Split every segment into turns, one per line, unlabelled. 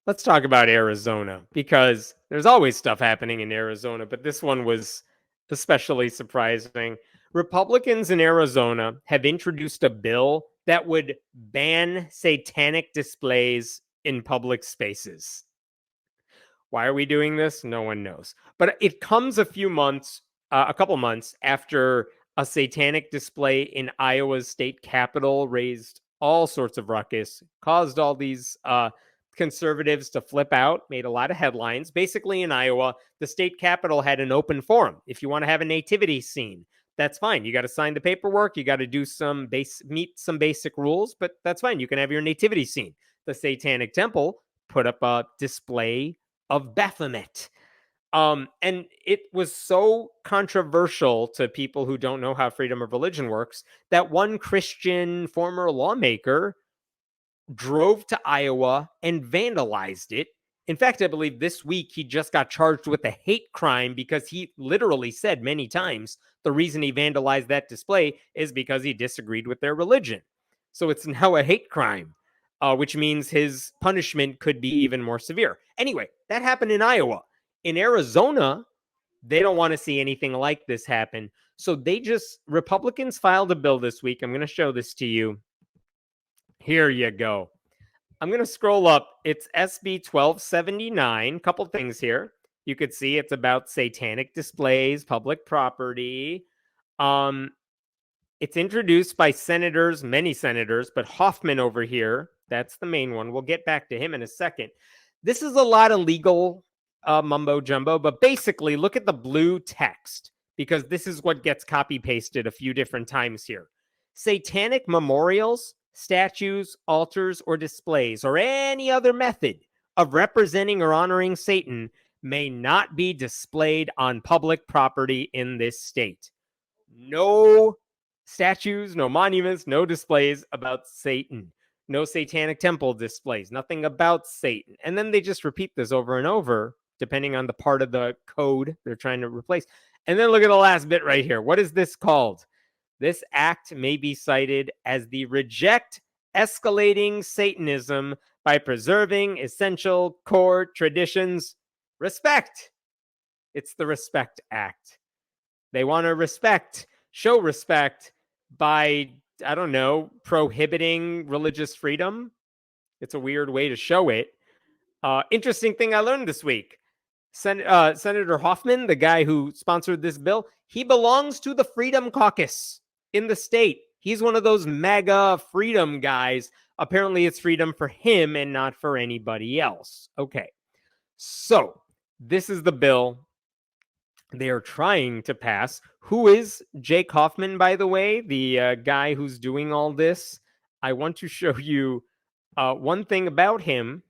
Let's talk about Arizona, because there's always stuff happening in Arizona, but this one was especially surprising. Republicans in Arizona have introduced a bill that would ban satanic displays in public spaces. Why are we doing this? No one knows. But it comes a couple months after a satanic display in Iowa's state capitol raised all sorts of ruckus, caused all these conservatives to flip out, made a lot of headlines. Basically, in Iowa, the state capitol had an open forum. If you want to have a nativity scene, that's fine. You got to sign the paperwork. You got to do meet some basic rules, but that's fine. You can have your nativity scene. The Satanic Temple put up a display of Baphomet. And it was so controversial to people who don't know how freedom of religion works that one Christian former lawmaker drove to Iowa and vandalized it. In fact, I believe this week he just got charged with a hate crime because he literally said many times the reason he vandalized that display is because he disagreed with their religion. So it's now a hate crime, which means his punishment could be even more severe. Anyway, that happened in Iowa. In Arizona, they don't want to see anything like this happen. So Republicans filed a bill this week. I'm going to show this to you. Here you go. I'm going to scroll up. It's SB 1279. Couple things here. You could see it's about satanic displays, public property. It's introduced by senators, many senators, but Hoffman over here, that's the main one. We'll get back to him in a second. This is a lot of legal mumbo jumbo, but basically look at the blue text, because this is what gets copy pasted a few different times here. Satanic memorials, statues, altars, or displays, or any other method of representing or honoring Satan may not be displayed on public property in this state. No statues, no monuments, no displays about Satan. No satanic temple displays, nothing about Satan. And then they just repeat this over and over, depending on the part of the code they're trying to replace. And then look at the last bit right here. What is this called? This act may be cited as the Reject Escalating Satanism by Preserving Essential Core Traditions. Respect. It's the Respect Act. They want to show respect by, I don't know, prohibiting religious freedom. It's a weird way to show it. Interesting thing I learned this week. Senator Hoffman, the guy who sponsored this bill, he belongs to the Freedom Caucus in the state. He's one of those MAGA freedom guys. Apparently it's freedom for him and not for anybody else. Okay. So this is the bill they are trying to pass. Who is Jake Hoffman, by the way, the guy who's doing all this? I want to show you one thing about him,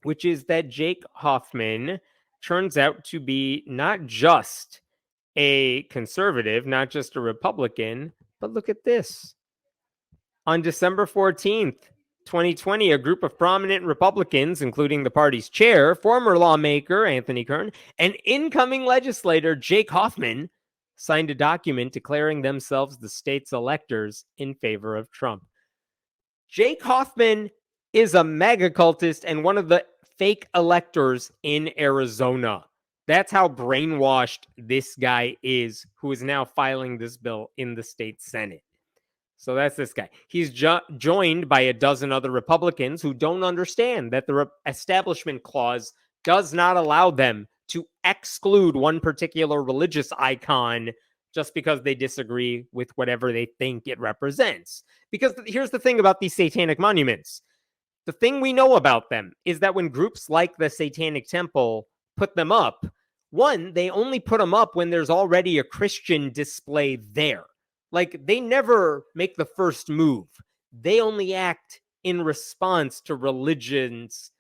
which is that Jake Hoffman turns out to be not just a conservative, not just a Republican, but look at this. On December 14th, 2020, a group of prominent Republicans, including the party's chair, former lawmaker Anthony Kern, and incoming legislator Jake Hoffman, signed a document declaring themselves the state's electors in favor of Trump. Jake Hoffman is a mega cultist and one of the fake electors in Arizona. That's how brainwashed this guy is, who is now filing this bill in the state Senate. So that's this guy. He's joined by a dozen other Republicans who don't understand that the Establishment Clause does not allow them to exclude one particular religious icon just because they disagree with whatever they think it represents. Because here's the thing about these satanic monuments. The thing we know about them is that when groups like the Satanic Temple put them up, one, they only put them up when there's already a Christian display there. Like, they never make the first move. They only act in response to religions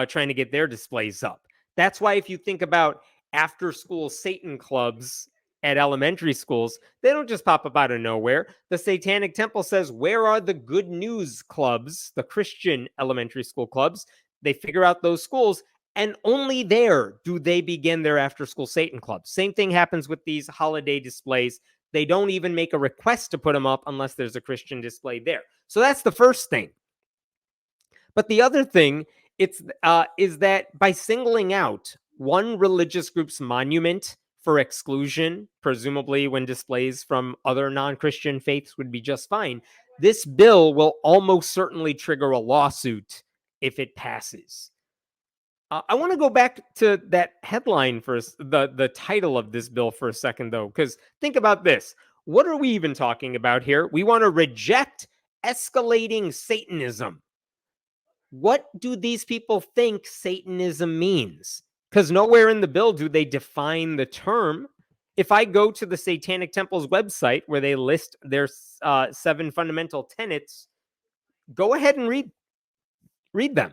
trying to get their displays up. That's why if you think about after-school Satan clubs at elementary schools, they don't just pop up out of nowhere. The Satanic Temple says, where are the good news clubs, the Christian elementary school clubs? They figure out those schools, and only there do they begin their after-school Satan clubs. Same thing happens with these holiday displays. They don't even make a request to put them up unless there's a Christian display there. So that's the first thing. But the other thing is that by singling out one religious group's monument for exclusion, presumably when displays from other non-Christian faiths would be just fine, this bill will almost certainly trigger a lawsuit if it passes. I want to go back to that headline for the title of this bill for a second, though, because think about this. What are we even talking about here? We want to reject escalating Satanism. What do these people think Satanism means? Because nowhere in the bill do they define the term. If I go to the Satanic Temple's website where they list their 7 fundamental tenets, go ahead and read them.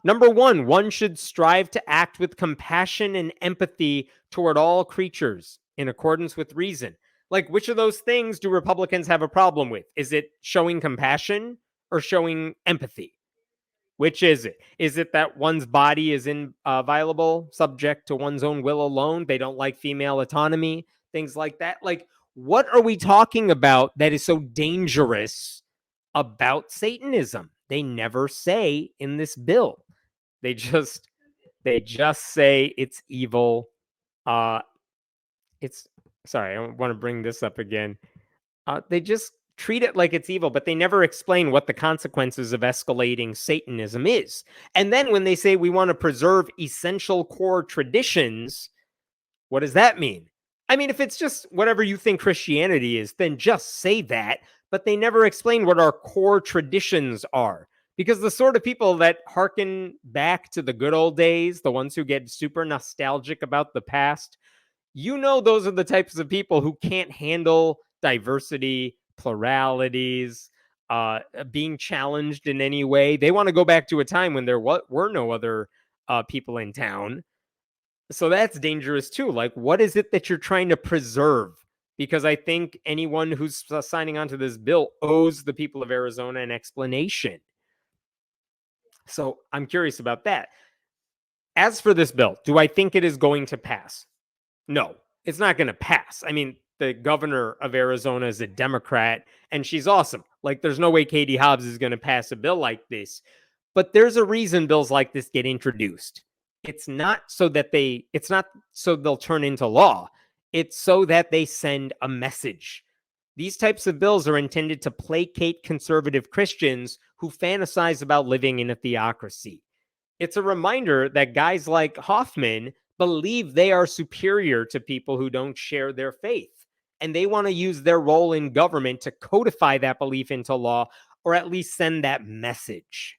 Number 1, one should strive to act with compassion and empathy toward all creatures in accordance with reason. Like, which of those things do Republicans have a problem with? Is it showing compassion or showing empathy? Which is it? Is it that one's body is inviolable, subject to one's own will alone? They don't like female autonomy, things like that. Like, what are we talking about that is so dangerous about Satanism? They never say in this bill. They just say it's evil. It's sorry, I want to bring this up again. They just treat it like it's evil, but they never explain what the consequences of escalating Satanism is. And then when they say we want to preserve essential core traditions, what does that mean? I mean, if it's just whatever you think Christianity is, then just say that. But they never explain what our core traditions are. Because the sort of people that harken back to the good old days, the ones who get super nostalgic about the past, those are the types of people who can't handle diversity, pluralities, being challenged in any way. They want to go back to a time when there were no other people in town. So that's dangerous too. Like, what is it that you're trying to preserve? Because I think anyone who's signing on to this bill owes the people of Arizona an explanation. So I'm curious about that. As for this bill, do I think it is going to pass? No, it's not going to pass. I mean, the governor of Arizona is a Democrat, and she's awesome. Like, there's no way Katie Hobbs is going to pass a bill like this. But there's a reason bills like this get introduced. It's not so they'll turn into law. It's so that they send a message. These types of bills are intended to placate conservative Christians who fantasize about living in a theocracy. It's a reminder that guys like Hoffman believe they are superior to people who don't share their faith. And they want to use their role in government to codify that belief into law, or at least send that message.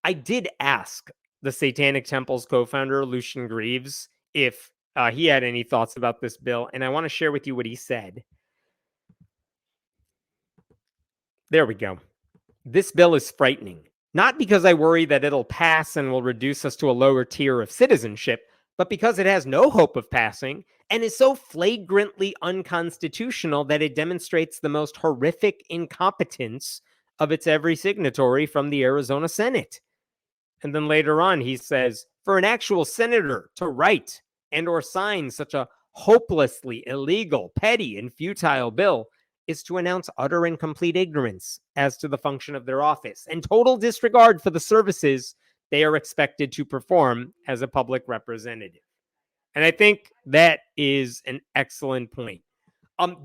I did ask the Satanic Temple's co-founder, Lucian Greaves, if he had any thoughts about this bill, and I want to share with you what he said. There we go. This bill is frightening, not because I worry that it'll pass and will reduce us to a lower tier of citizenship, but because it has no hope of passing and is so flagrantly unconstitutional that it demonstrates the most horrific incompetence of its every signatory from the Arizona Senate. And then later on, he says, for an actual senator to write and or sign such a hopelessly illegal, petty, and futile bill is to announce utter and complete ignorance as to the function of their office and total disregard for the services they are expected to perform as a public representative. And I think that is an excellent point.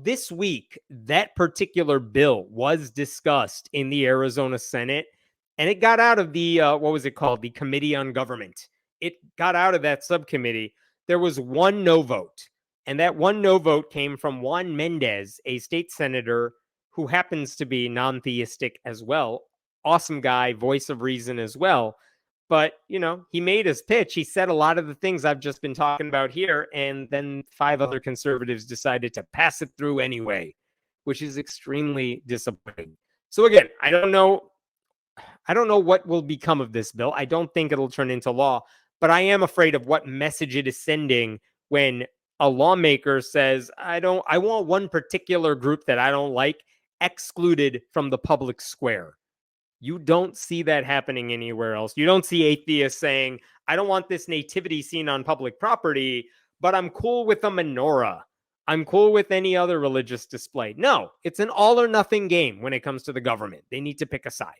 This week, that particular bill was discussed in the Arizona Senate, and it got out of the, what was it called? The Committee on Government. It got out of that subcommittee. There was one no vote. And that one no vote came from Juan Mendez, a state senator who happens to be non-theistic as well. Awesome guy, voice of reason as well. But, he made his pitch. He said a lot of the things I've just been talking about here. And then 5 other conservatives decided to pass it through anyway, which is extremely disappointing. So again, I don't know what will become of this bill. I don't think it'll turn into law, but I am afraid of what message it is sending when a lawmaker says, I want one particular group that I don't like excluded from the public square. You don't see that happening anywhere else. You don't see atheists saying, I don't want this nativity scene on public property, but I'm cool with a menorah. I'm cool with any other religious display. No, it's an all or nothing game when it comes to the government. They need to pick a side.